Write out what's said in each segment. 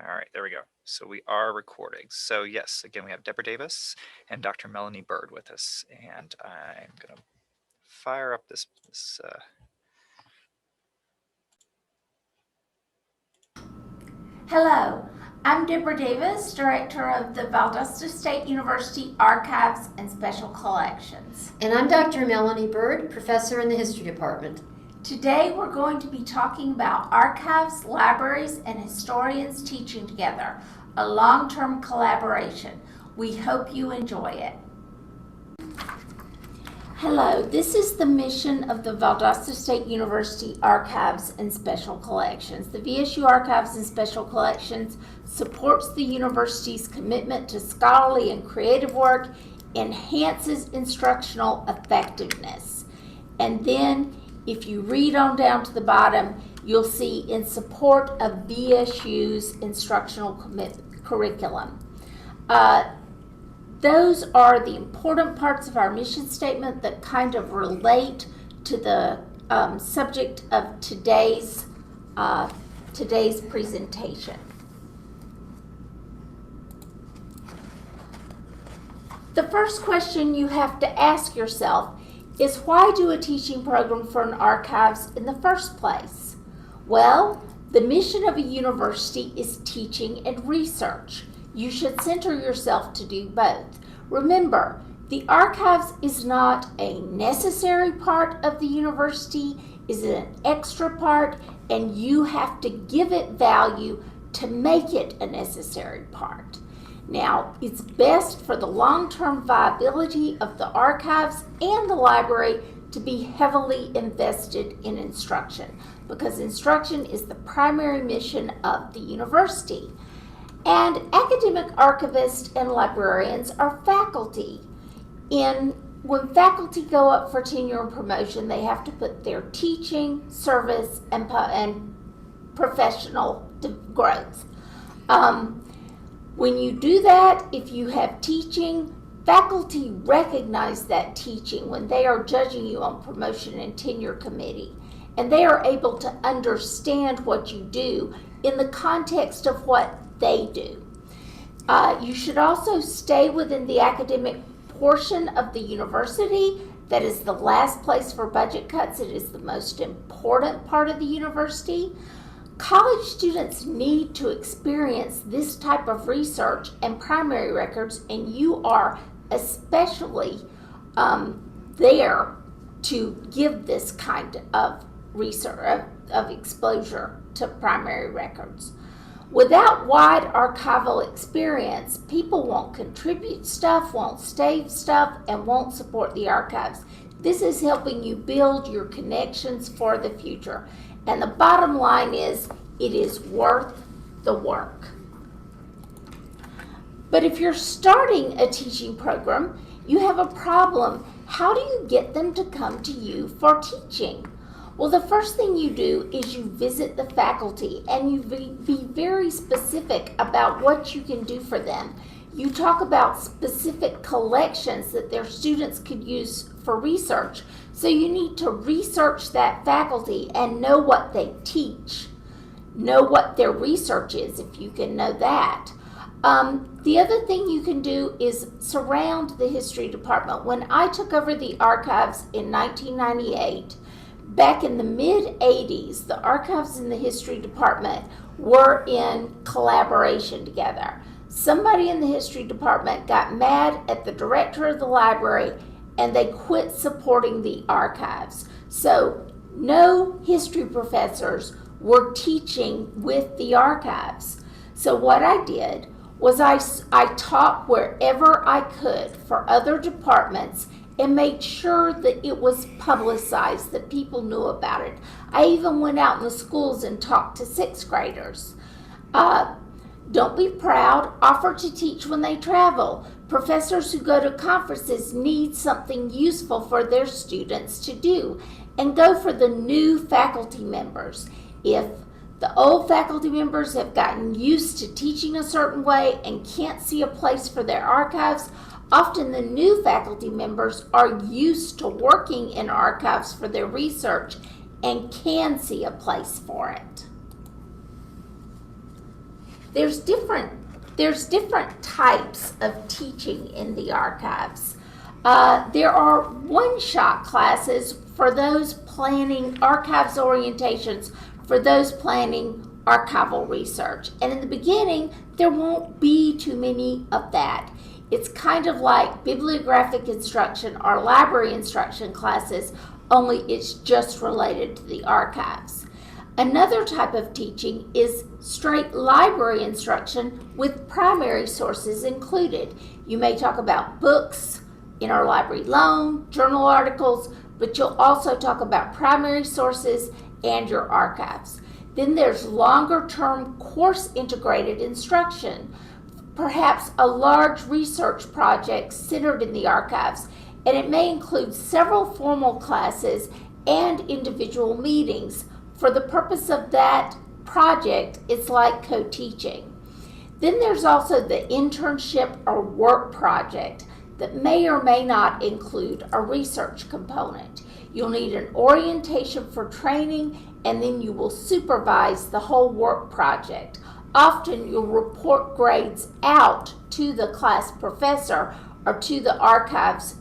All right, there we go. So we are recording. So yes, again, we have Deborah Davis and Dr. Melanie Byrd with us, and I'm going to fire up this. Hello, I'm Deborah Davis, Director of the Valdosta State University Archives and Special Collections. And I'm Dr. Melanie Byrd, Professor in the History Department. Today we're going to be talking about archives, libraries, and historians teaching together, a long-term collaboration. We hope you enjoy it. Hello, this is the mission of the Valdosta State University Archives and Special Collections. The VSU Archives and Special Collections supports the university's commitment to scholarly and creative work, enhances instructional effectiveness. And then, if you read on down to the bottom, you'll see in support of VSU's instructional curriculum. Those are the important parts of our mission statement that kind of relate to the subject of today's presentation. The first question you have to ask yourself is, why do a teaching program for an archives in the first place? Well, the mission of a university is teaching and research. You should center yourself to do both. Remember, the archives is not a necessary part of the university, is an extra part, and you have to give it value to make it a necessary part. Now, it's best for the long-term viability of the archives and the library to be heavily invested in instruction, because instruction is the primary mission of the university. And academic archivists and librarians are faculty. When faculty go up for tenure and promotion, they have to put their teaching, service, and professional growth. When you do that, if you have teaching, faculty recognize that teaching when they are judging you on promotion and tenure committee, and they are able to understand what you do in the context of what they do. You should also stay within the academic portion of the university. That is the last place for budget cuts. It is the most important part of the university. College students need to experience this type of research and primary records, and you are especially there to give this kind of research, of exposure to primary records. Without wide archival experience, people won't contribute stuff, won't save stuff, and won't support the archives. This is helping you build your connections for the future. And the bottom line is, it is worth the work. But if you're starting a teaching program, you have a problem. How do you get them to come to you for teaching? Well, the first thing you do is you visit the faculty and you be very specific about what you can do for them. You talk about specific collections that their students could use for research. So you need to research that faculty and know what they teach. Know what their research is, if you can know that. The other thing you can do is surround the history department. When I took over the archives in 1998, back in the mid-'80s, the archives and the history department were in collaboration together. Somebody in the history department got mad at the director of the library and they quit supporting the archives. So no history professors were teaching with the archives. So what I did was I taught wherever I could for other departments and made sure that it was publicized, that people knew about it. I even went out in the schools and talked to 6th graders. Don't be proud. Offer to teach when they travel. Professors who go to conferences need something useful for their students to do. And go for the new faculty members. If the old faculty members have gotten used to teaching a certain way and can't see a place for their archives, often the new faculty members are used to working in archives for their research and can see a place for it. There's different types of teaching in the archives. There are one-shot classes for those planning archives orientations, for those planning archival research. And in the beginning, there won't be too many of that. It's kind of like bibliographic instruction or library instruction classes, only it's just related to the archives. Another type of teaching is straight library instruction with primary sources included. You may talk about books, interlibrary loan, journal articles, but you'll also talk about primary sources and your archives. Then there's longer-term course-integrated instruction, perhaps a large research project centered in the archives, and it may include several formal classes and individual meetings. For the purpose of that project, it's like co-teaching. Then there's also the internship or work project that may or may not include a research component. You'll need an orientation for training, and then you will supervise the whole work project. Often you'll report grades out to the class professor or to the archives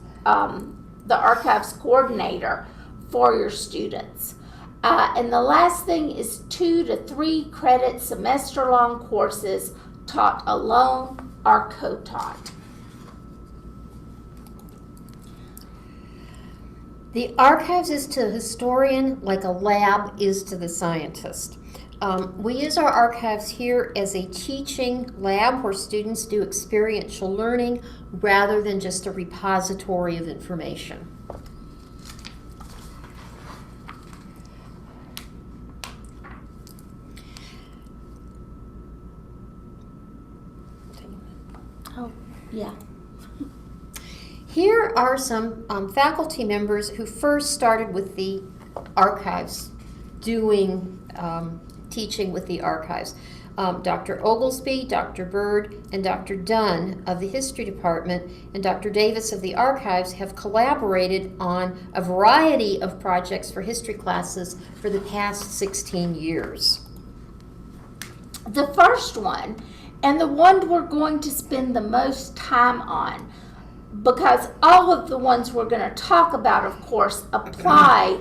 coordinator for your students. And the last thing is 2 to 3 credit semester-long courses taught alone or co-taught. The archives is to a historian like a lab is to the scientist. We use our archives here as a teaching lab where students do experiential learning rather than just a repository of information. Oh, yeah. Here are some faculty members who first started with the archives, doing teaching with the archives. Dr. Oglesby, Dr. Byrd, and Dr. Dunn of the History Department and Dr. Davis of the Archives have collaborated on a variety of projects for history classes for the past 16 years. The first one, and the one we're going to spend the most time on, because all of the ones we're going to talk about, of course, apply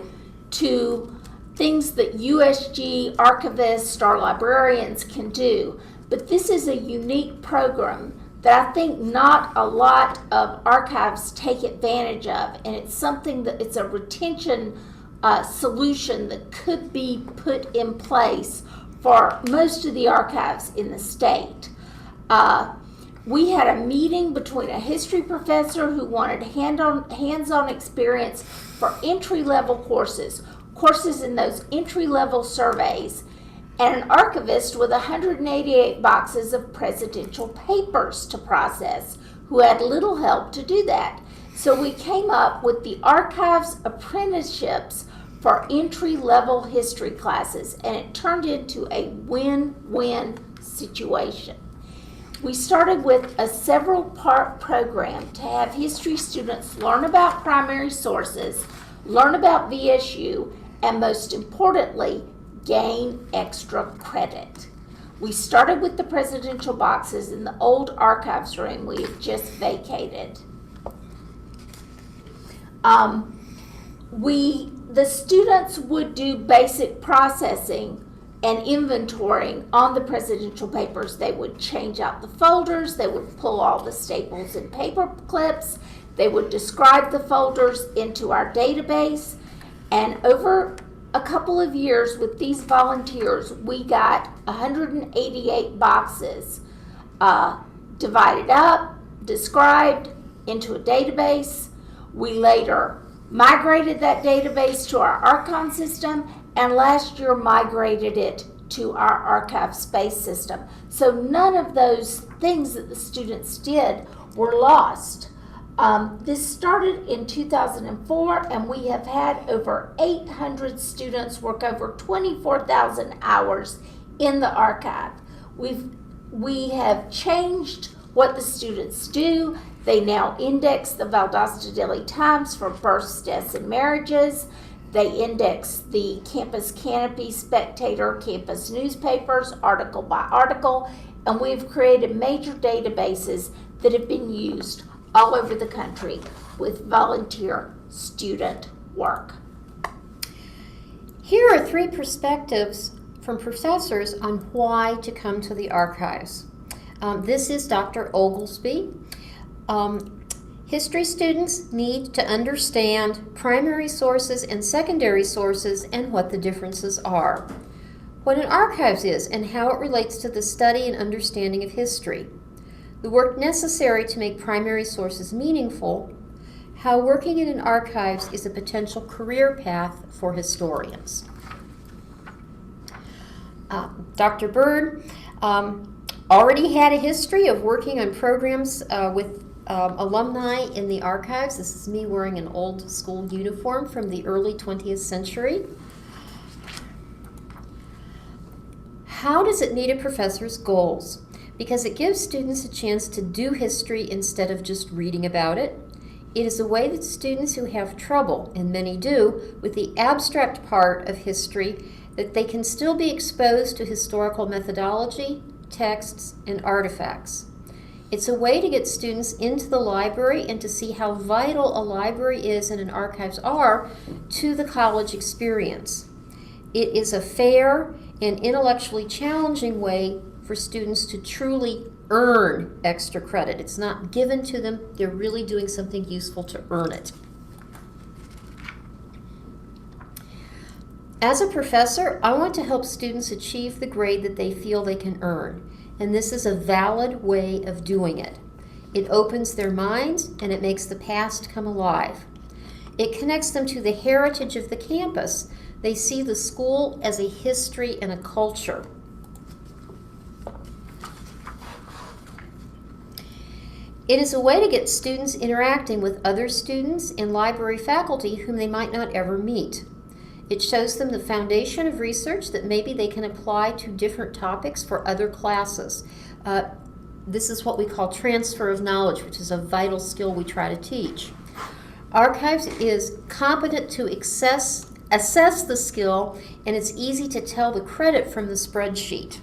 to things that USG archivists or librarians can do. But this is a unique program that I think not a lot of archives take advantage of, and it's something that it's a retention solution that could be put in place for most of the archives in the state. We had a meeting between a history professor who wanted hands-on experience for entry-level courses in those entry-level surveys, and an archivist with 188 boxes of presidential papers to process who had little help to do that. So we came up with the archives apprenticeships for entry-level history classes, and it turned into a win-win situation. We started with a several-part program to have history students learn about primary sources, learn about VSU, and most importantly, gain extra credit. We started with the presidential boxes in the old archives room we have just vacated. The students would do basic processing and inventorying on the presidential papers. They would change out the folders, they would pull all the staples and paper clips, they would describe the folders into our database, and over a couple of years with these volunteers, we got 188 boxes divided up, described into a database. We later migrated that database to our Archon system, and last year migrated it to our archive space system. So none of those things that the students did were lost. This started in 2004, and we have had over 800 students work over 24,000 hours in the archive. We have changed what the students do. They now index the Valdosta Daily Times for births, deaths, and marriages. They index the Campus Canopy, Spectator, campus newspapers, article by article. and we've created major databases that have been used all over the country with volunteer student work. Here are 3 perspectives from professors on why to come to the archives. This is Dr. Oglesby. History students need to understand primary sources and secondary sources and what the differences are. What an archives is and how it relates to the study and understanding of history. The work necessary to make primary sources meaningful. How working in an archives is a potential career path for historians. Dr. Byrd already had a history of working on programs with alumni in the archives. This is me wearing an old school uniform from the early 20th century. How does it meet a professor's goals? Because it gives students a chance to do history instead of just reading about it. It is a way that students who have trouble, and many do, with the abstract part of history, that they can still be exposed to historical methodology, texts, and artifacts. It's a way to get students into the library and to see how vital a library is and an archives are to the college experience. It is a fair and intellectually challenging way for students to truly earn extra credit. It's not given to them, they're really doing something useful to earn it. As a professor, I want to help students achieve the grade that they feel they can earn, and this is a valid way of doing it. It opens their minds and it makes the past come alive. It connects them to the heritage of the campus. They see the school as a history and a culture. It is a way to get students interacting with other students and library faculty whom they might not ever meet. It shows them the foundation of research that maybe they can apply to different topics for other classes. This is what we call transfer of knowledge, which is a vital skill we try to teach. Archives is competent to assess the skill, and it's easy to tell the credit from the spreadsheet.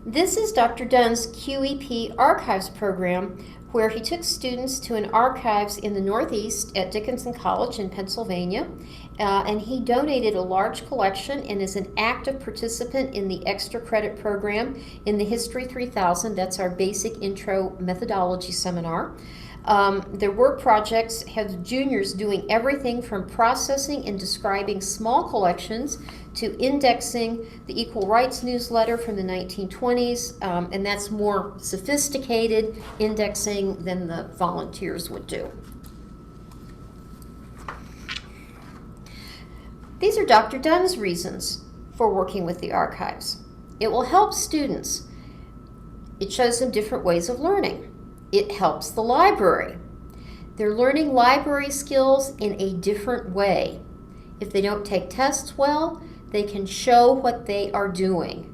This is Dr. Dunn's QEP Archives program, where he took students to an archives in the Northeast at Dickinson College in Pennsylvania, and he donated a large collection and is an active participant in the extra credit program in the History 3000. That's our basic intro methodology seminar. Their work projects have juniors doing everything from processing and describing small collections to indexing the Equal Rights newsletter from the 1920s, and that's more sophisticated indexing than the volunteers would do. These are Dr. Dunn's reasons for working with the archives. It will help students. It shows them different ways of learning. It helps the library. They're learning library skills in a different way. If they don't take tests well, they can show what they are doing.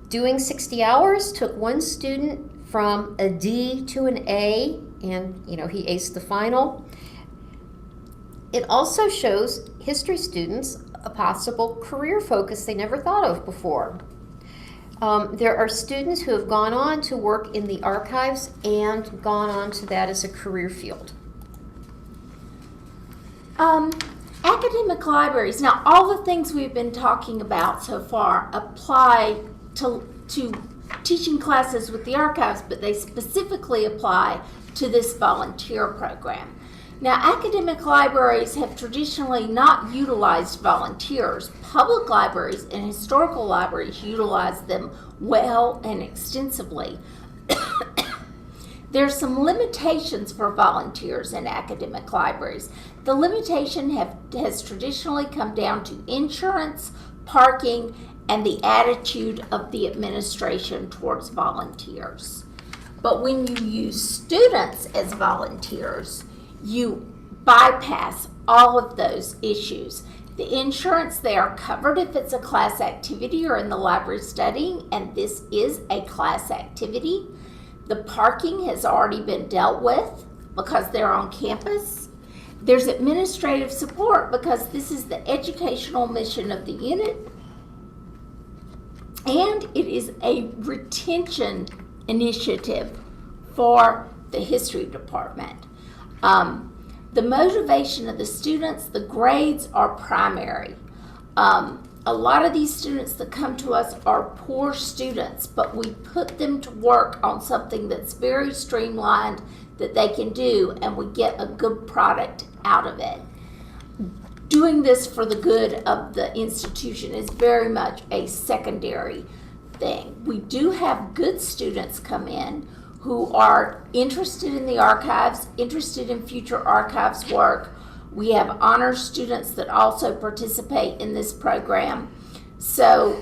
Doing 60 hours took one student from a D to an A, and he aced the final. It also shows history students a possible career focus they never thought of before. There are students who have gone on to work in the archives and gone on to that as a career field. Academic libraries. Now, all the things we've been talking about so far apply to teaching classes with the archives, but they specifically apply to this volunteer program. Now, academic libraries have traditionally not utilized volunteers. Public libraries and historical libraries utilize them well and extensively. There are some limitations for volunteers in academic libraries. The limitation has traditionally come down to insurance, parking, and the attitude of the administration towards volunteers. But when you use students as volunteers, you bypass all of those issues. The insurance, they are covered if it's a class activity or in the library studying, and this is a class activity. The parking has already been dealt with because they're on campus. There's administrative support because this is the educational mission of the unit, and it is a retention initiative for the history department. The motivation of the students, the grades are primary. A lot of these students that come to us are poor students, but we put them to work on something that's very streamlined that they can do, and we get a good product out of it. Doing this for the good of the institution is very much a secondary thing. We do have good students come in who are interested in the archives, interested in future archives work. We have honor students that also participate in this program. So,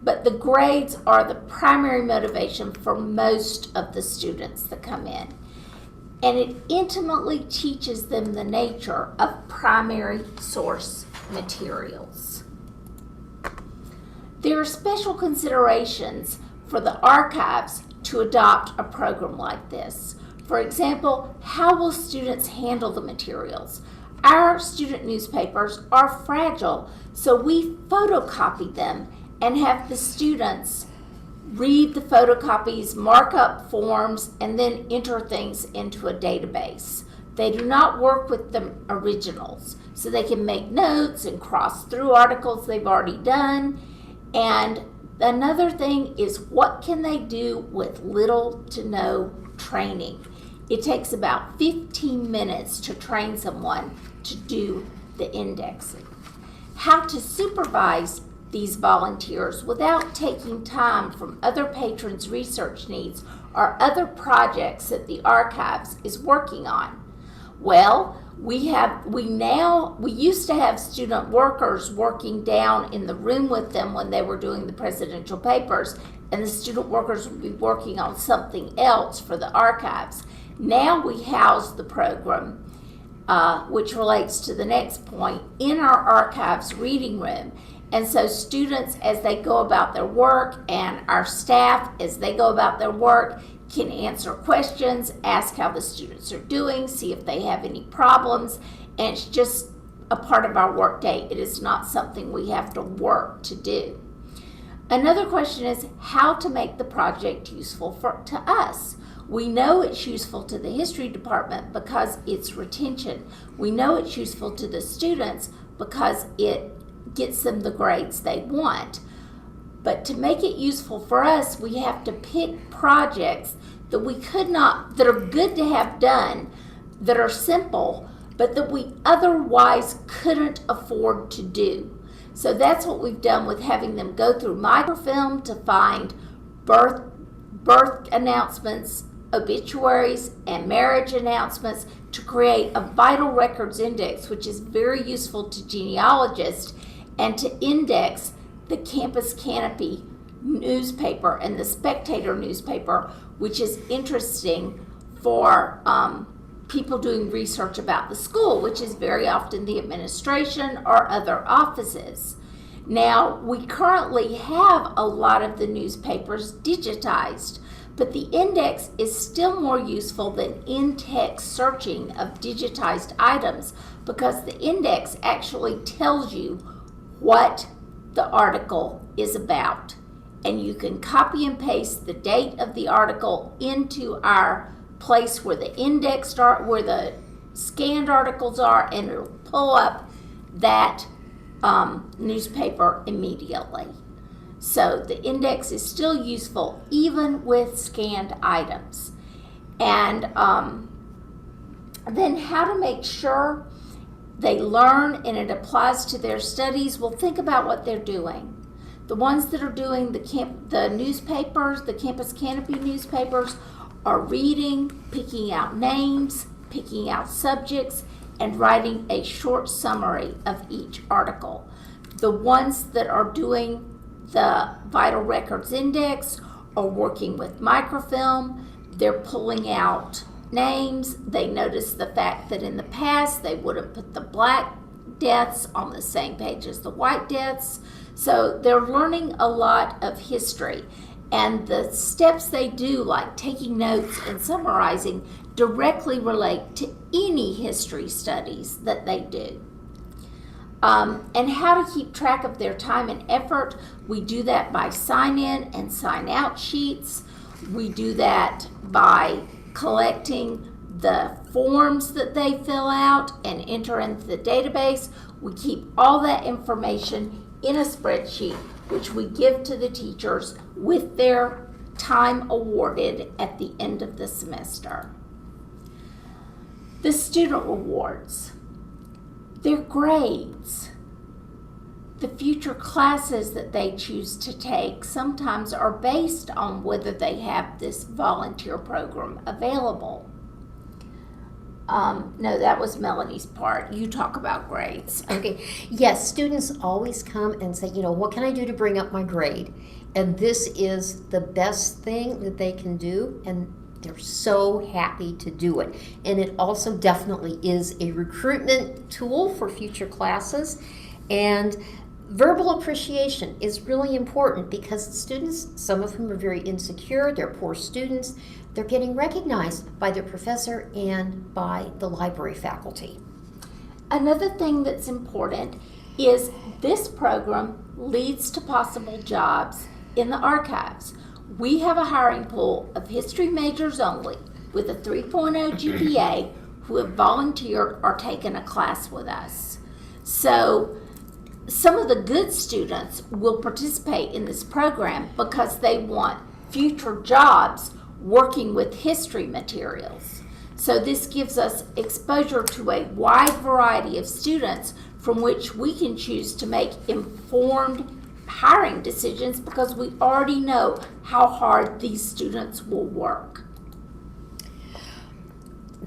but the grades are the primary motivation for most of the students that come in. And it intimately teaches them the nature of primary source materials. There are special considerations for the archives to adopt a program like this. For example, how will students handle the materials? Our student newspapers are fragile, so we photocopy them and have the students read the photocopies, mark up forms, and then enter things into a database. They do not work with the originals, so they can make notes and cross through articles they've already done. And another thing is, what can they do with little to no training? It takes about 15 minutes to train someone to do the indexing. How to supervise these volunteers without taking time from other patrons' research needs or other projects that the archives is working on. Well, we used to have student workers working down in the room with them when they were doing the presidential papers, and the student workers would be working on something else for the archives. Now we house the program, which relates to the next point, in our archives reading room. And so students, as they go about their work, and our staff, as they go about their work, can answer questions, ask how the students are doing, see if they have any problems, and it's just a part of our work day. It is not something we have to work to do. Another question is how to make the project useful to us. We know it's useful to the history department because it's retention. We know it's useful to the students because it gets them the grades they want. But to make it useful for us, we have to pick projects that that are good to have done, that are simple, but that we otherwise couldn't afford to do. So that's what we've done with having them go through microfilm to find birth announcements, obituaries, and marriage announcements, to create a vital records index, which is very useful to genealogists, and to index the Campus Canopy newspaper and the Spectator newspaper, which is interesting for people doing research about the school, which is very often the administration or other offices. Now, we currently have a lot of the newspapers digitized, but the index is still more useful than in-text searching of digitized items, because the index actually tells you what the article is about. And you can copy and paste the date of the article into our place where the where the scanned articles are, and it'll pull up that newspaper immediately. So the index is still useful even with scanned items. And then how to make sure they learn and it applies to their studies. Well, think about what they're doing. The ones that are doing the newspapers, the Campus Canopy newspapers, are reading, picking out names, picking out subjects, and writing a short summary of each article. The ones that are doing the Vital Records Index are working with microfilm. They're pulling out names. They notice the fact that in the past they wouldn't put the black deaths on the same page as the white deaths. So they're learning a lot of history. And the steps they do, like taking notes and summarizing, directly relate to any history studies that they do. And how to keep track of their time and effort, we do that by sign-in and sign-out sheets. We do that by collecting the forms that they fill out and enter into the database. We keep all that information in a spreadsheet, which we give to the teachers with their time awarded at the end of the semester. The student rewards, their grades, the future classes that they choose to take sometimes are based on whether they have this volunteer program available. No, that was Melanie's part. You talk about grades. Okay. Yes, students always come and say, what can I do to bring up my grade? And this is the best thing that they can do, and they're so happy to do it. And it also definitely is a recruitment tool for future classes. And verbal appreciation is really important because students, some of whom are very insecure, they're poor students, they're getting recognized by their professor and by the library faculty. Another thing that's important is this program leads to possible jobs in the archives. We have a hiring pool of history majors only with a 3.0 GPA who have volunteered or taken a class with us. So some of the good students will participate in this program because they want future jobs working with history materials. So this gives us exposure to a wide variety of students from which we can choose to make informed hiring decisions because we already know how hard these students will work.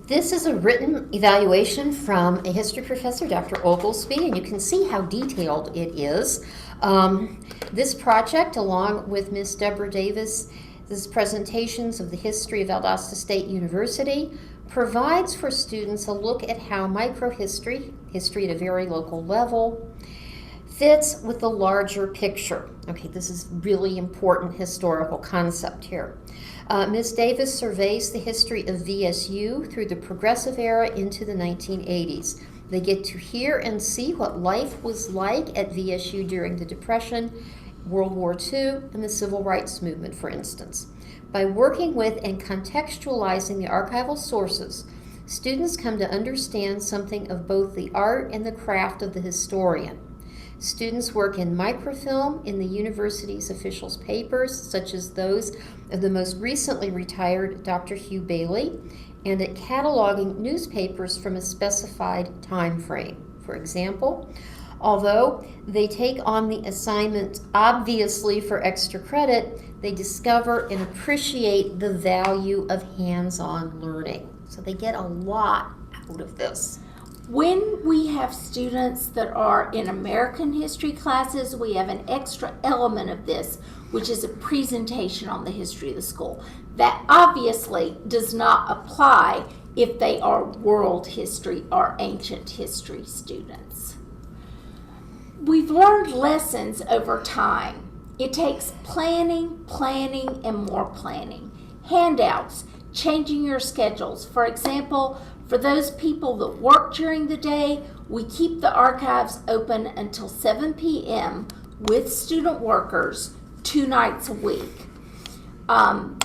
This is a written evaluation from a history professor, Dr. Oglesby, and you can see how detailed it is. This project, along with Ms. Deborah Davis, this presentations of the history of Valdosta State University, provides for students a look at how microhistory, history at a very local level, fits with the larger picture. Okay, this is really important historical concept here. Ms. Davis surveys the history of VSU through the progressive era into the 1980s. They get to hear and see what life was like at VSU during the Depression, World War II, and the Civil Rights Movement, for instance. By working with and contextualizing the archival sources, students come to understand something of both the art and the craft of the historian. Students work in microfilm in the university's officials' papers, such as those of the most recently retired Dr. Hugh Bailey, and at cataloging newspapers from a specified time frame. For example, although they take on the assignment obviously for extra credit, they discover and appreciate the value of hands-on learning. So they get a lot out of this. When we have students that are in American history classes, we have an extra element of this, which is a presentation on the history of the school. That obviously does not apply if they are world history or ancient history students. We've learned lessons over time. It takes planning, and more planning. Handouts, changing your schedules. For example, for those people that work during the day, we keep the archives open until 7 p.m. with student workers 2 nights a week.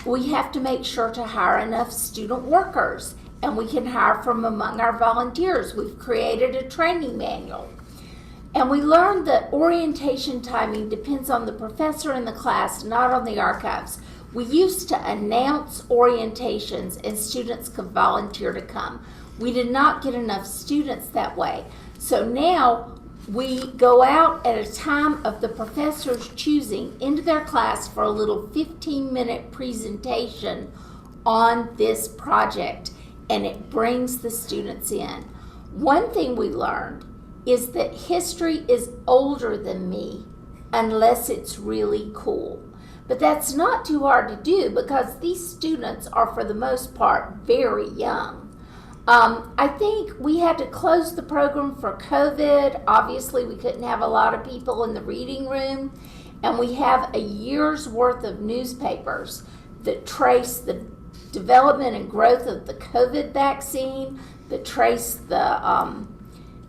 We have to make sure to hire enough student workers, and we can hire from among our volunteers. We've created a training manual. And we learned that orientation timing depends on the professor in the class, not on the archives. We used to announce orientations and students could volunteer to come. We did not get enough students that way. So now we go out at a time of the professor's choosing into their class for a little 15-minute presentation on this project, and it brings the students in. One thing we learned is that history is older than me unless it's really cool. But that's not too hard to do because these students are, for the most part, very young. I think we had to close the program for COVID. Obviously, we couldn't have a lot of people in the reading room. And we have a year's worth of newspapers that trace the development and growth of the COVID vaccine, that trace the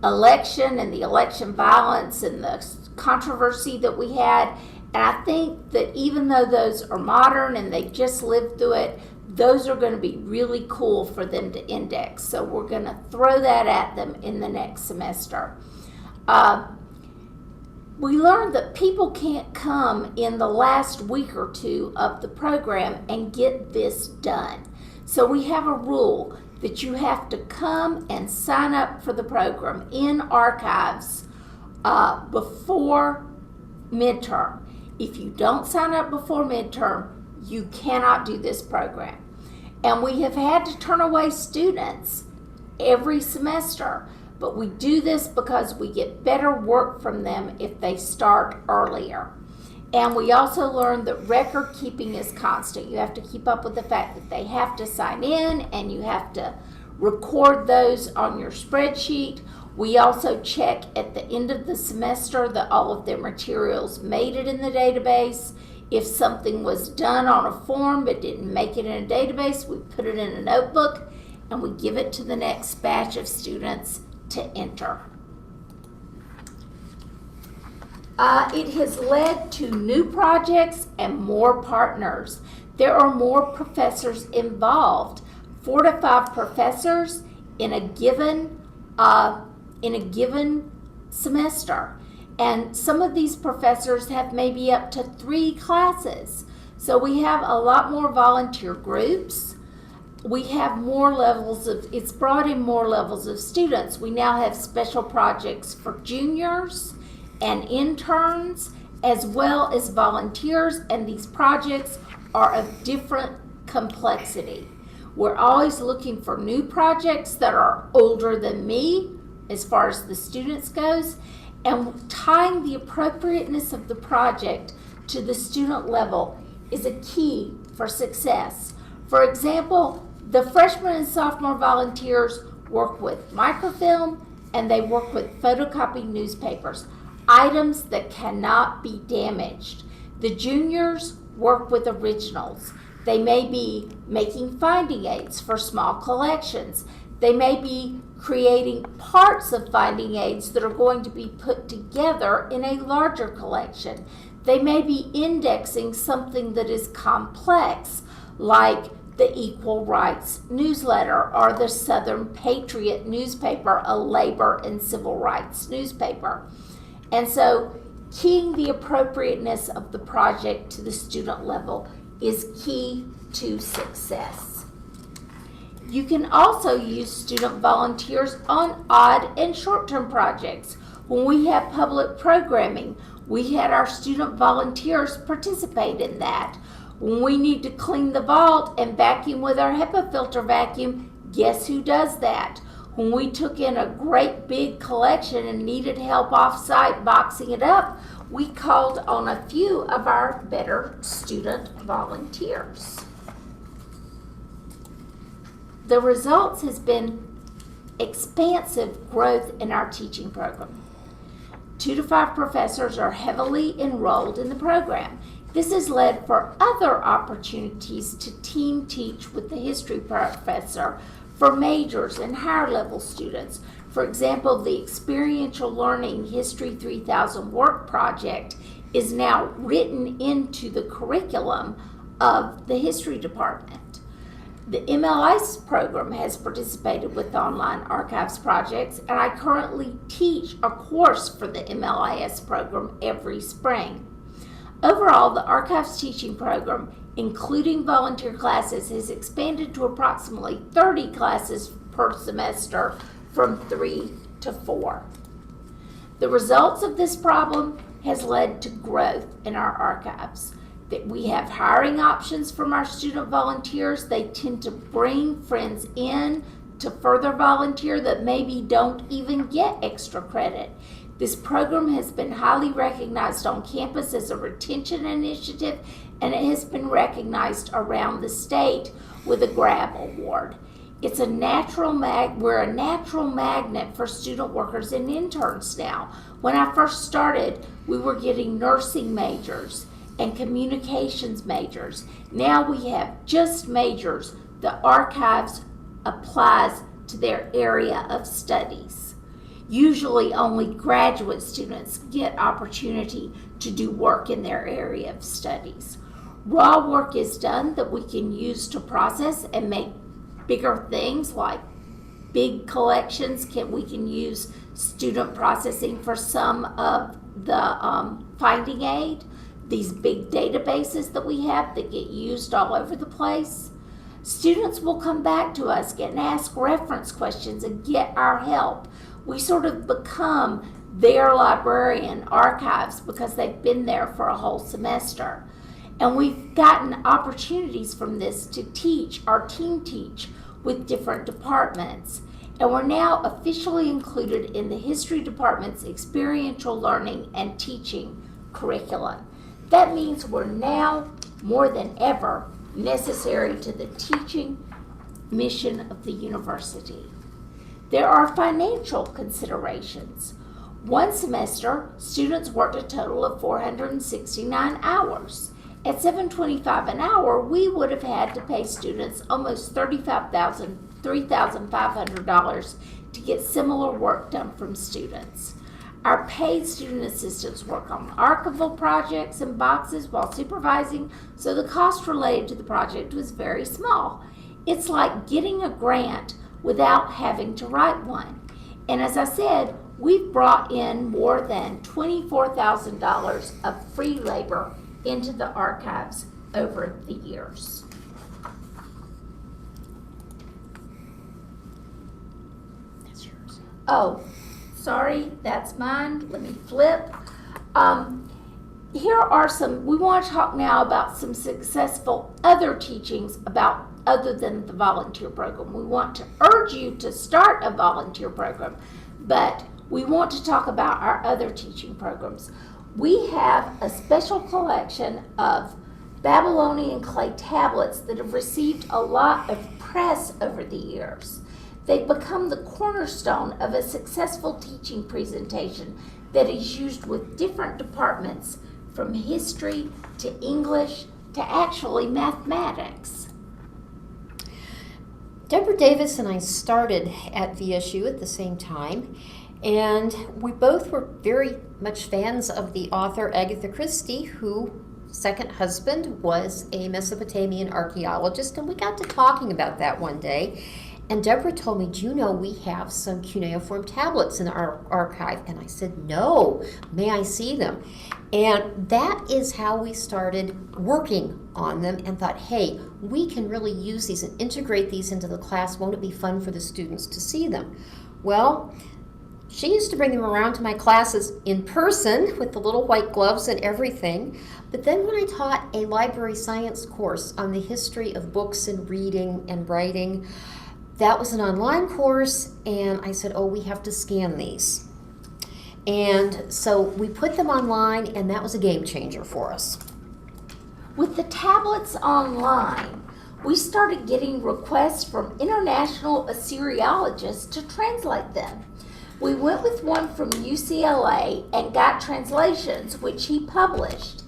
election and the election violence and the controversy that we had. And I think that even though those are modern and they just lived through it, those are going to be really cool for them to index. So we're going to throw that at them in the next semester. We learned that people can't come in the last week or two of the program and get this done. So we have a rule that you have to come and sign up for the program in archives before midterm. If you don't sign up before midterm, you cannot do this program. And we have had to turn away students every semester, but we do this because we get better work from them if they start earlier. And we also learned that record keeping is constant. You have to keep up with the fact that they have to sign in and you have to record those on your spreadsheet. We also check at the end of the semester that all of their materials made it in the database. If something was done on a form but didn't make it in a database, we put it in a notebook and we give it to the next batch of students to enter. It has led to new projects and more partners. There are more professors involved, 4 to 5 professors in a given semester. And some of these professors have maybe up to 3 classes. So we have a lot more volunteer groups. We have more levels of, it's brought in more levels of students. We now have special projects for juniors and interns, as well as volunteers, and these projects are of different complexity. We're always looking for new projects that are older than me, as far as the students goes, and tying the appropriateness of the project to the student level is a key for success. For example, the freshman and sophomore volunteers work with microfilm and they work with photocopied newspapers, items that cannot be damaged. The juniors work with originals. They may be making finding aids for small collections. They may be creating parts of finding aids that are going to be put together in a larger collection. They may be indexing something that is complex, like the Equal Rights newsletter or the Southern Patriot newspaper, a labor and civil rights newspaper. And so keying the appropriateness of the project to the student level is key to success. You can also use student volunteers on odd and short-term projects. When we have public programming, we had our student volunteers participate in that. When we need to clean the vault and vacuum with our HEPA filter vacuum, guess who does that? When we took in a great big collection and needed help off-site boxing it up, we called on a few of our better student volunteers. The results has been expansive growth in our teaching program. 2 to 5 professors are heavily enrolled in the program. This has led for other opportunities to team teach with the history professor for majors and higher level students. For example, the Experiential Learning History 3000 work project is now written into the curriculum of the history department. The MLIS program has participated with online archives projects, and I currently teach a course for the MLIS program every spring. Overall, the archives teaching program, including volunteer classes, has expanded to approximately 30 classes per semester from 3 to 4. The results of this problem has led to growth in our archives. That we have hiring options from our student volunteers. They tend to bring friends in to further volunteer that maybe don't even get extra credit. This program has been highly recognized on campus as a retention initiative, and it has been recognized around the state with a GRAB award. It's a natural we're a natural magnet for student workers and interns now. When I first started, we were getting nursing majors and communications majors. Now we have just majors. The archives applies to their area of studies. Usually only graduate students get opportunity to do work in their area of studies. Raw work is done that we can use to process and make bigger things like big collections. We can use student processing for some of the finding aid, these big databases that we have that get used all over the place. Students will come back to us and ask reference questions and get our help. We sort of become their librarian archives because they've been there for a whole semester. And we've gotten opportunities from this to teach, our team teach, with different departments. And we're now officially included in the history department's experiential learning and teaching curriculum. That means we're now, more than ever, necessary to the teaching mission of the university. There are financial considerations. One semester, students worked a total of 469 hours. At $7.25 an hour, we would have had to pay students almost $3,500 to get similar work done from students. Our paid student assistants work on archival projects and boxes while supervising, so the cost related to the project was very small. It's like getting a grant without having to write one. And as I said, we've brought in more than $24,000 of free labor into the archives over the years. That's yours. Oh, sorry, that's mine. Let me flip. Here are some, we want to talk now about some successful other teachings about other than the volunteer program. We want to urge you to start a volunteer program, but we want to talk about our other teaching programs. We have a special collection of Babylonian clay tablets that have received a lot of press over the years. They've become the cornerstone of a successful teaching presentation that is used with different departments, from history to English to actually mathematics. Deborah Davis and I started at VSU at the same time, and we both were very much fans of the author Agatha Christie, whose second husband was a Mesopotamian archaeologist, and we got to talking about that one day. And Deborah told me, do you know we have some cuneiform tablets in our archive? And I said, no, may I see them? And that is how we started working on them and thought, hey, we can really use these and integrate these into the class. Won't it be fun for the students to see them? Well, she used to bring them around to my classes in person with the little white gloves and everything. But then when I taught a library science course on the history of books and reading and writing, that was an online course, and I said, oh, we have to scan these. And so we put them online, and that was a game changer for us. With the tablets online, we started getting requests from international Assyriologists to translate them. We went with one from UCLA and got translations, which he published,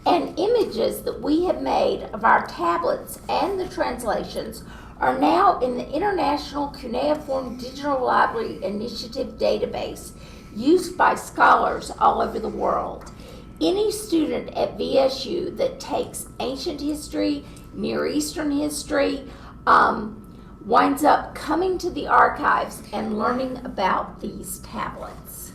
and images that we have made of our tablets and the translations are now in the International Cuneiform Digital Library Initiative database used by scholars all over the world. Any student at VSU that takes ancient history, Near Eastern history, winds up coming to the archives and learning about these tablets.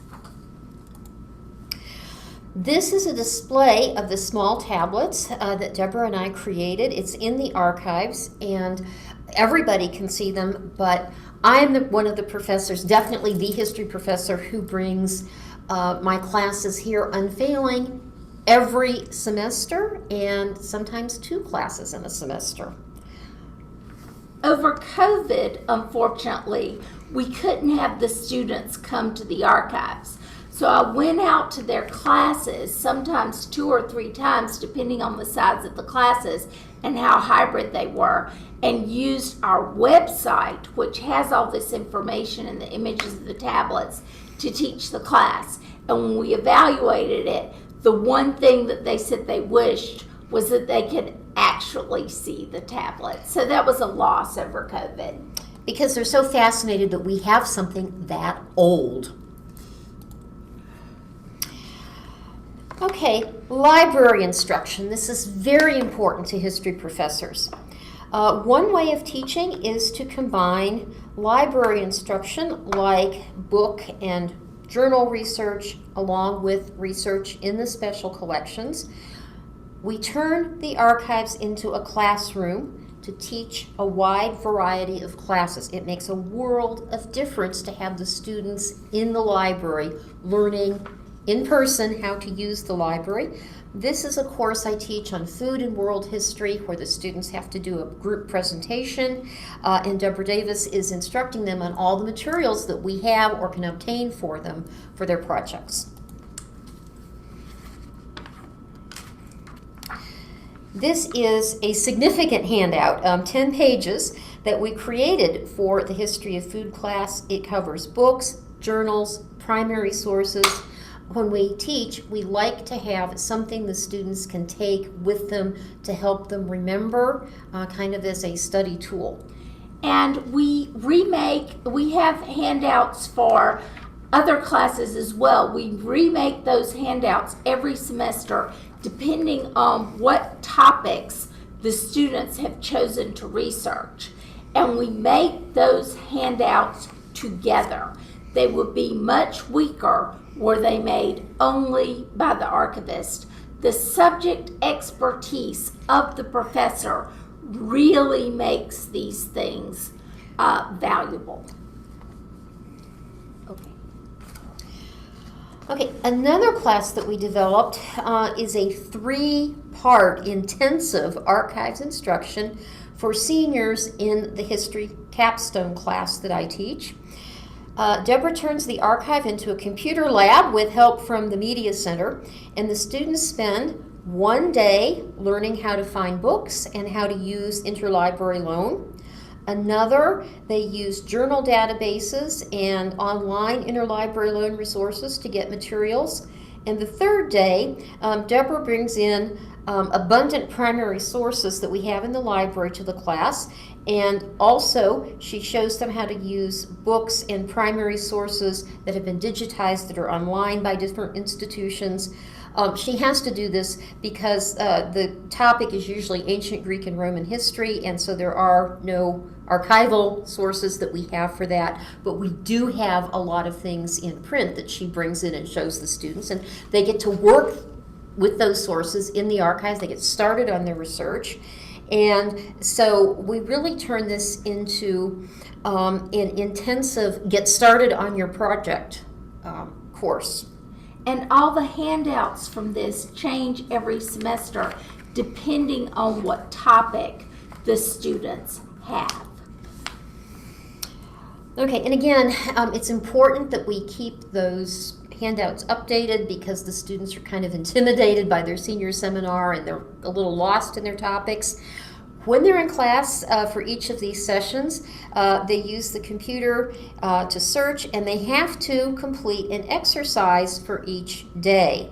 This is a display of the small tablets that Deborah and I created. It's in the archives, and everybody can see them, but I'm one of the professors, definitely the history professor, who brings my classes here unfailing every semester, and sometimes 2 classes in a semester. Over COVID, unfortunately, we couldn't have the students come to the archives. So I went out to their classes, sometimes 2 or 3 times, depending on the size of the classes and how hybrid they were, and used our website, which has all this information and the images of the tablets, to teach the class. And when we evaluated it, the one thing that they said they wished was that they could actually see the tablet. So that was a loss over COVID. Because they're so fascinated that we have something that old. Okay, library instruction. This is very important to history professors. One way of teaching is to combine library instruction like book and journal research along with research in the special collections. We turn the archives into a classroom to teach a wide variety of classes. It makes a world of difference to have the students in the library learning in person how to use the library. This is a course I teach on food and world history where the students have to do a group presentation, and Deborah Davis is instructing them on all the materials that we have or can obtain for them for their projects. This is a significant handout, 10 pages, that we created for the history of food class. It covers books, journals, primary sources. When we teach, we like to have something the students can take with them to help them remember, kind of as a study tool. And we have handouts for other classes as well. We remake those handouts every semester depending on what topics the students have chosen to research. And we make those handouts together. They would be much weaker were they made only by the archivist. The subject expertise of the professor really makes these things valuable. Okay, another class that we developed is a 3-part intensive archives instruction for seniors in the history capstone class that I teach. Deborah turns the archive into a computer lab with help from the Media Center, and the students spend one day learning how to find books and how to use interlibrary loan. Another, they use journal databases and online interlibrary loan resources to get materials. And the third day, Deborah brings in abundant primary sources that we have in the library to the class, and also she shows them how to use books and primary sources that have been digitized that are online by different institutions. She has to do this because the topic is usually ancient Greek and Roman history, and so there are no archival sources that we have for that, but we do have a lot of things in print that she brings in and shows the students, and they get to work with those sources in the archives. They get started on their research, and so we really turn this into an intensive get started on your project course. And all the handouts from this change every semester depending on what topic the students have. Okay, and again, it's important that we keep those handouts updated because the students are kind of intimidated by their senior seminar and they're a little lost in their topics. When they're in class for each of these sessions, they use the computer to search, and they have to complete an exercise for each day.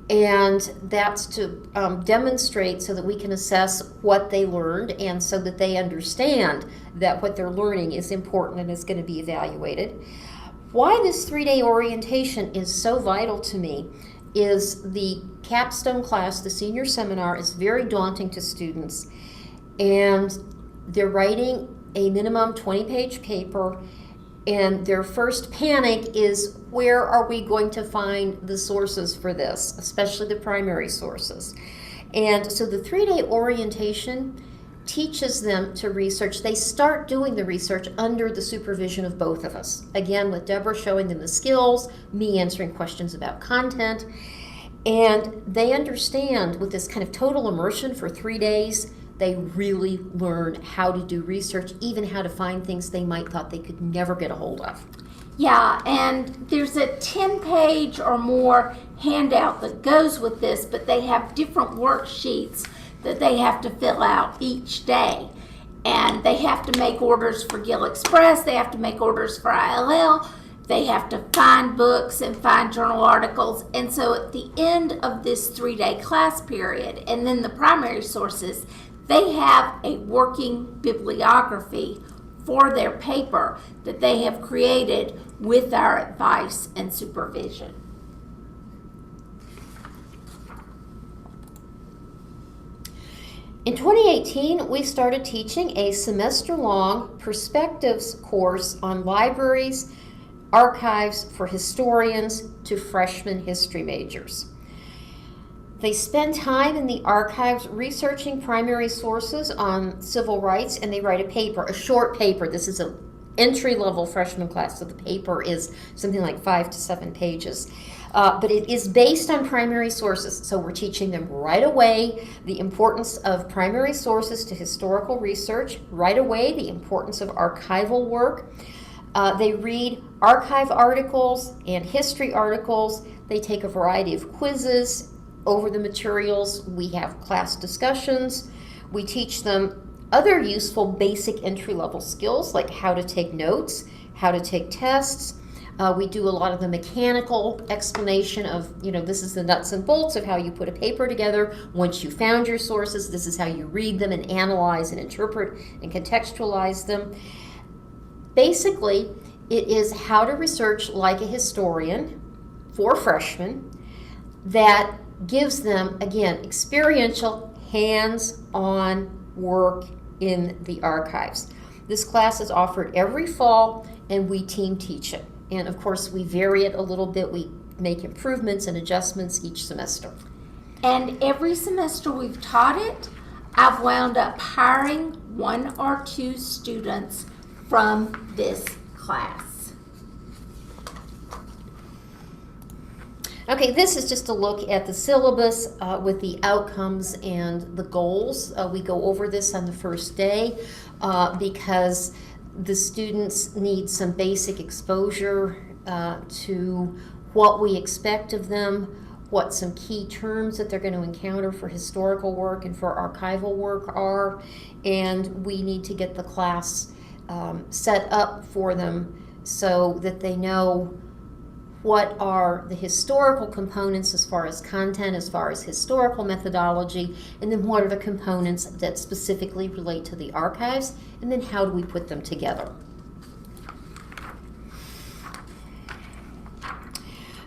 And that's to demonstrate so that we can assess what they learned and so that they understand that what they're learning is important and is going to be evaluated. Why this 3-day orientation is so vital to me is the capstone class, the senior seminar, is very daunting to students. And they're writing a minimum 20-page paper, and their first panic is, where are we going to find the sources for this, especially the primary sources? And so the 3-day orientation teaches them to research. They start doing the research under the supervision of both of us. Again, with Deborah showing them the skills, me answering questions about content, and they understand with this kind of total immersion for 3 days, they really learn how to do research, even how to find things they might thought they could never get a hold of. Yeah, and there's a 10-page or more handout that goes with this, but they have different worksheets that they have to fill out each day. And they have to make orders for Gill Express, they have to make orders for ILL. They have to find books and find journal articles. And so at the end of this 3-day class period, and then the primary sources, they have a working bibliography for their paper that they have created with our advice and supervision. In 2018, we started teaching a semester-long perspectives course on libraries, archives for historians to freshman history majors. They spend time in the archives researching primary sources on civil rights, and they write a paper, a short paper. This is an entry-level freshman class, so the paper is something like 5 to 7 pages. But it is based on primary sources, so we're teaching them right away the importance of primary sources to historical research, right away the importance of archival work. They read archive articles and history articles. They take a variety of quizzes over the materials. We have class discussions. We teach them other useful basic entry-level skills like how to take notes, how to take tests. We do a lot of the mechanical explanation of, this is the nuts and bolts of how you put a paper together. Once you found your sources, this is how you read them and analyze and interpret and contextualize them. Basically, it is how to research like a historian for freshmen that gives them, again, experiential, hands-on work in the archives. This class is offered every fall, and we team teach it. And of course, we vary it a little bit. We make improvements and adjustments each semester. And every semester we've taught it, I've wound up hiring 1 or 2 students from this class. Okay, this is just a look at the syllabus with the outcomes and the goals. We go over this on the first day because the students need some basic exposure to what we expect of them, what some key terms that they're going to encounter for historical work and for archival work are, and we need to get the class set up for them so that they know what are the historical components as far as content, as far as historical methodology, and then what are the components that specifically relate to the archives, and then how do we put them together.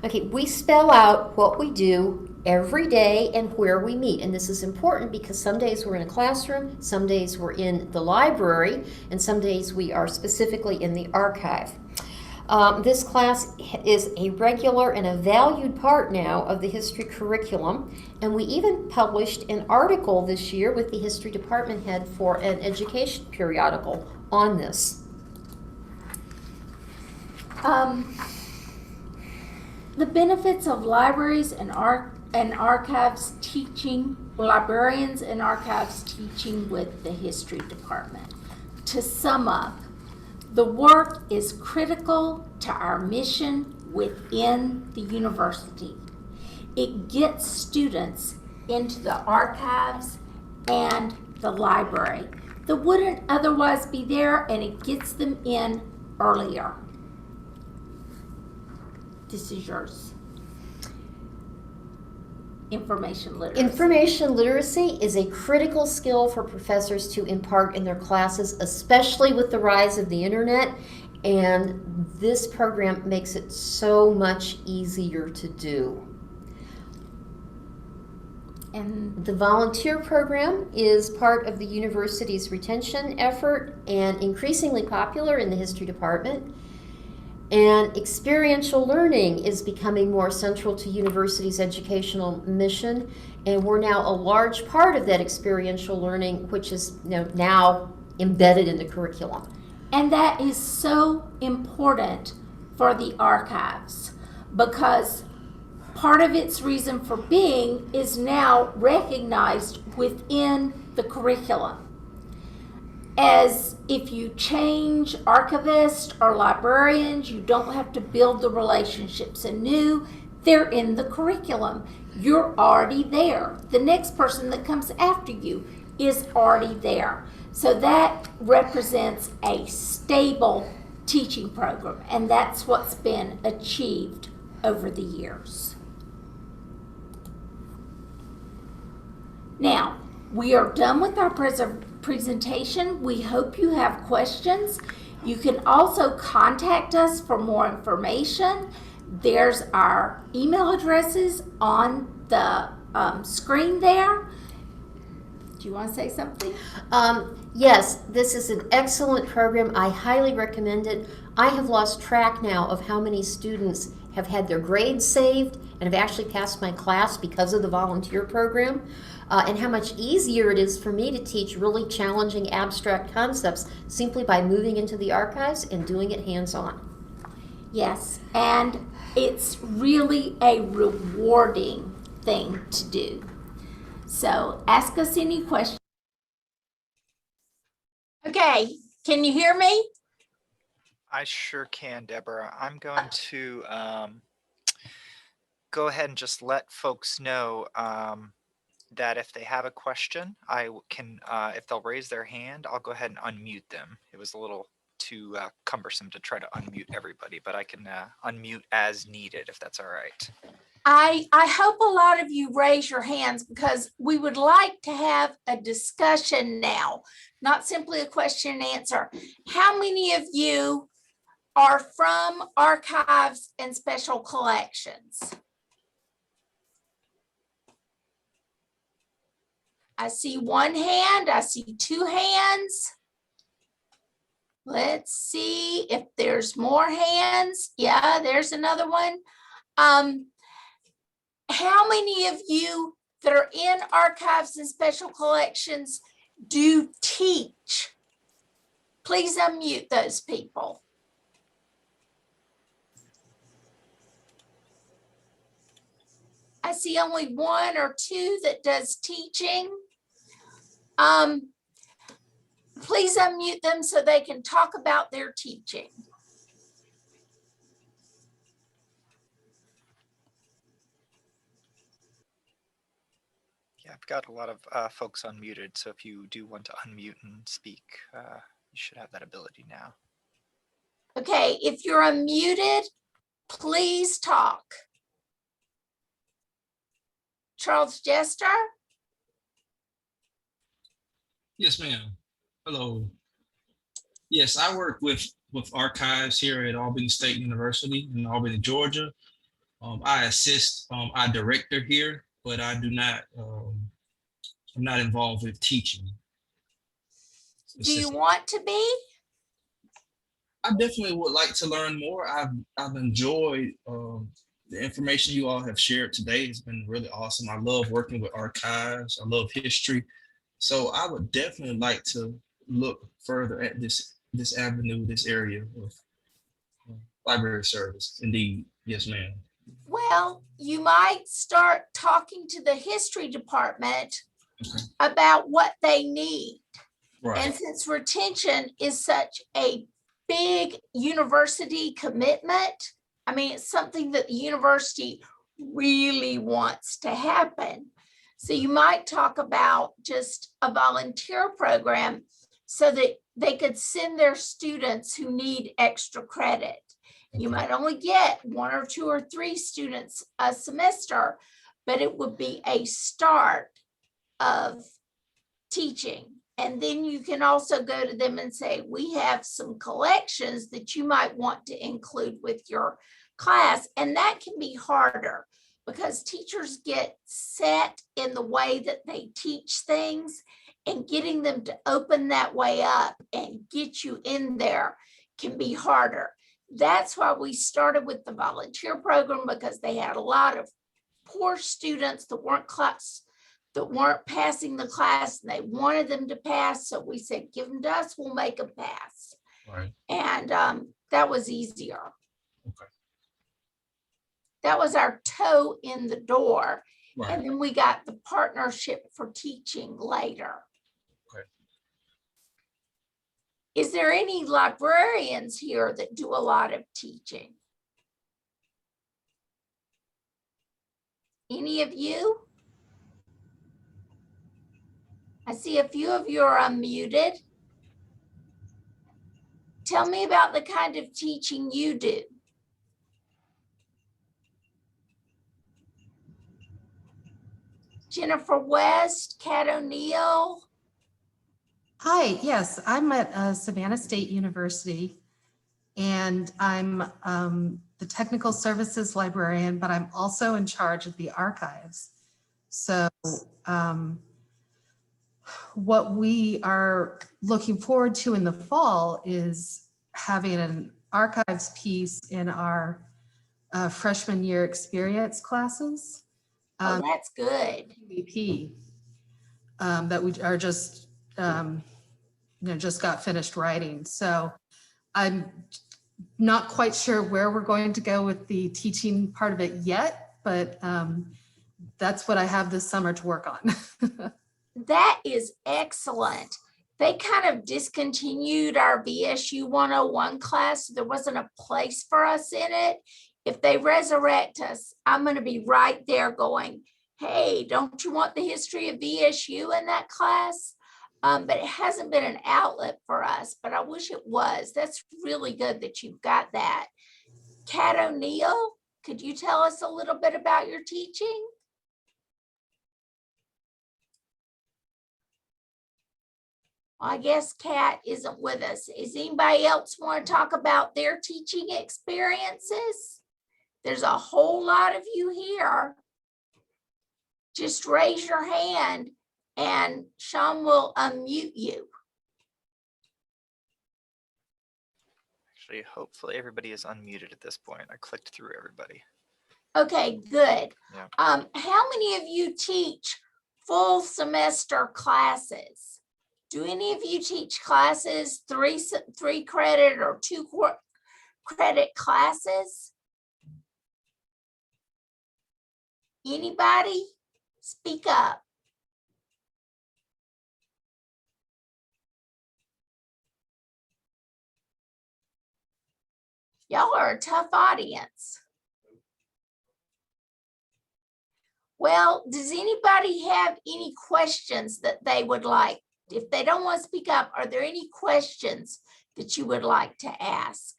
Okay, we spell out what we do every day and where we meet, and this is important because some days we're in a classroom, some days we're in the library, and some days we are specifically in the archive. This class is a regular and a valued part now of the history curriculum, and we even published an article this year with the history department head for an education periodical on this. The benefits of libraries and archives teaching, librarians and archives teaching with the history department. To sum up, the work is critical to our mission within the university. It gets students into the archives and the library that wouldn't otherwise be there, and it gets them in earlier. This is yours. Information literacy. Information literacy is a critical skill for professors to impart in their classes, especially with the rise of the internet, and this program makes it so much easier to do. And the volunteer program is part of the university's retention effort and increasingly popular in the history department. And experiential learning is becoming more central to university's educational mission, and we're now a large part of that experiential learning, which is now embedded in the curriculum. And that is so important for the archives because part of its reason for being is now recognized within the curriculum. As if you change archivists or librarians, you don't have to build the relationships anew. They're in the curriculum. You're already there. The next person that comes after you is already there. So that represents a stable teaching program, and that's what's been achieved over the years. Now, we are done with our presentation. We hope you have questions. You can also contact us for more information. There's our email addresses on the screen there. Do you want to say something? Yes, this is an excellent program. I highly recommend it. I have lost track now of how many students have had their grades saved and have actually passed my class because of the volunteer program, and how much easier it is for me to teach really challenging abstract concepts simply by moving into the archives and doing it hands-on. Yes, and it's really a rewarding thing to do. So ask us any questions. Okay, can you hear me? I sure can, Deborah. I'm going to go ahead and just let folks know that if they have a question, I can, if they'll raise their hand, I'll go ahead and unmute them. It was a little too cumbersome to try to unmute everybody, but I can unmute as needed if that's all right. I hope a lot of you raise your hands because we would like to have a discussion now, not simply a question and answer. How many of you are from archives and special collections? I see one hand, I see two hands. Let's see if there's more hands. Yeah, there's another one. How many of you that are in archives and special collections do teach? Please unmute those people. I see only one or two that does teaching. Please unmute them so they can talk about their teaching. Yeah, I've got a lot of folks unmuted, so if you do want to unmute and speak, you should have that ability now. Okay, if you're unmuted, please talk. Charles Jester? Yes, ma'am. Hello. Yes, I work with archives here at Albany State University in Albany, Georgia. I assist our director here, but I do not. I'm not involved with teaching. Do you want to be? I definitely would like to learn more. I've enjoyed the information you all have shared today. It's been really awesome. I love working with archives. I love history. So I would definitely like to look further at this avenue, this area of library service. Indeed. Yes, ma'am. Well, you might start talking to the history department about what they need. Right. And since retention is such a big university commitment, I mean, it's something that the university really wants to happen. So you might talk about just a volunteer program so that they could send their students who need extra credit. You might only get 1 or 2 or 3 students a semester, but it would be a start of teaching. And then you can also go to them and say, we have some collections that you might want to include with your class. And that can be harder because teachers get set in the way that they teach things, and getting them to open that way up and get you in there can be harder. That's why we started with the volunteer program, because they had a lot of poor students that weren't passing the class, and they wanted them to pass. So we said, give them to us, we'll make them pass. Right. And that was easier. Okay. That was our toe in the door. Right. And then we got the partnership for teaching later. Okay. Is there any librarians here that do a lot of teaching? Any of you? I see a few of you are unmuted. Tell me about the kind of teaching you do. Jennifer West, Kat O'Neill. Hi, yes, I'm at Savannah State University, and I'm the technical services librarian, but I'm also in charge of the archives. So what we are looking forward to in the fall is having an archives piece in our freshman year experience classes. Oh, that's good. QEP that we are just just got finished writing. So I'm not quite sure where we're going to go with the teaching part of it yet, but that's what I have this summer to work on. That is excellent. They kind of discontinued our VSU 101 class. There wasn't a place for us in it. If they resurrect us, I'm going to be right there going, hey, don't you want the history of VSU in that class? But it hasn't been an outlet for us, but I wish it was. That's really good that you've got that. Kat O'Neill, could you tell us a little bit about your teaching? I guess Kat isn't with us. Is anybody else want to talk about their teaching experiences? There's a whole lot of you here. Just raise your hand and Sean will unmute you. Actually, hopefully everybody is unmuted at this point. I clicked through everybody. Okay, good. Yeah. How many of you teach full semester classes? Do any of you teach classes, three credit or 2 credit classes? Anybody? Speak up. Y'all are a tough audience. Well, does anybody have any questions that they would like? If they don't want to speak up, are there any questions that you would like to ask?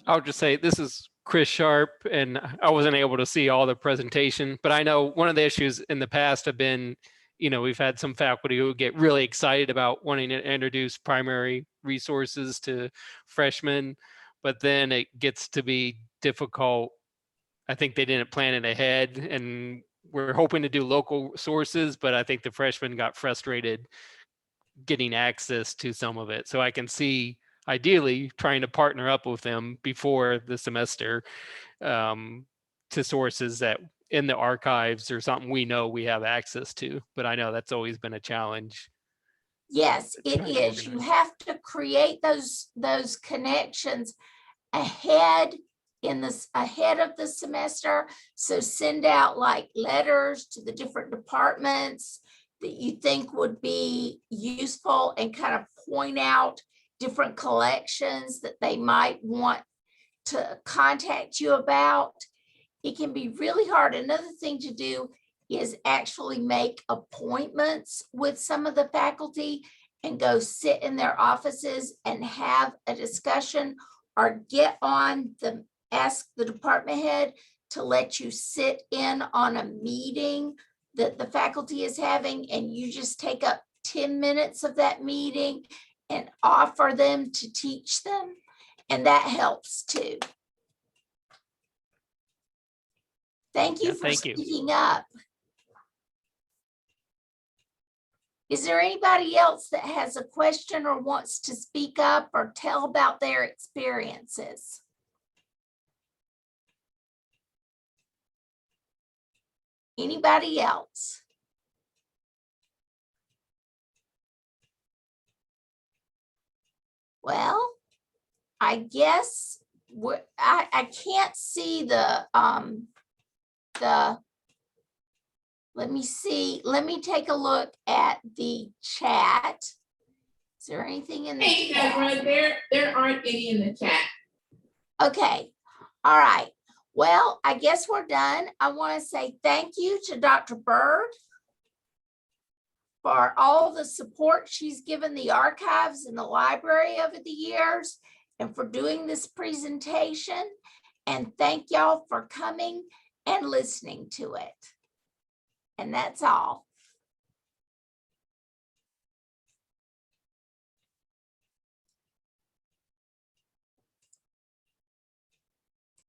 I'll just say this is Chris Sharp, and I wasn't able to see all the presentation, but I know one of the issues in the past have been, we've had some faculty who get really excited about wanting to introduce primary resources to freshmen, but then it gets to be difficult. I think they didn't plan it ahead, and we're hoping to do local sources, but I think the freshmen got frustrated getting access to some of it. So I can see ideally trying to partner up with them before the semester to sources that in the archives or something we know we have access to, but I know that's always been a challenge. Yes, it is. You have to create those connections ahead of the semester. So send out like letters to the different departments that you think would be useful and kind of point out different collections that they might want to contact you about. It can be really hard. Another thing to do is actually make appointments with some of the faculty and go sit in their offices and have a discussion, or ask the department head to let you sit in on a meeting that the faculty is having, and you just take up 10 minutes of that meeting and offer them to teach them. And that helps too. Thank you for speaking up. Is there anybody else that has a question or wants to speak up or tell about their experiences? Anybody else? Well, I guess I can't see let me see. Let me take a look at the chat. Is there anything in the chat? Deborah, there aren't any in the chat. Okay. All right. Well, I guess we're done. I want to say thank you to Dr. Byrd for all the support she's given the archives and the library over the years, and for doing this presentation. And thank y'all for coming and listening to it. And that's all.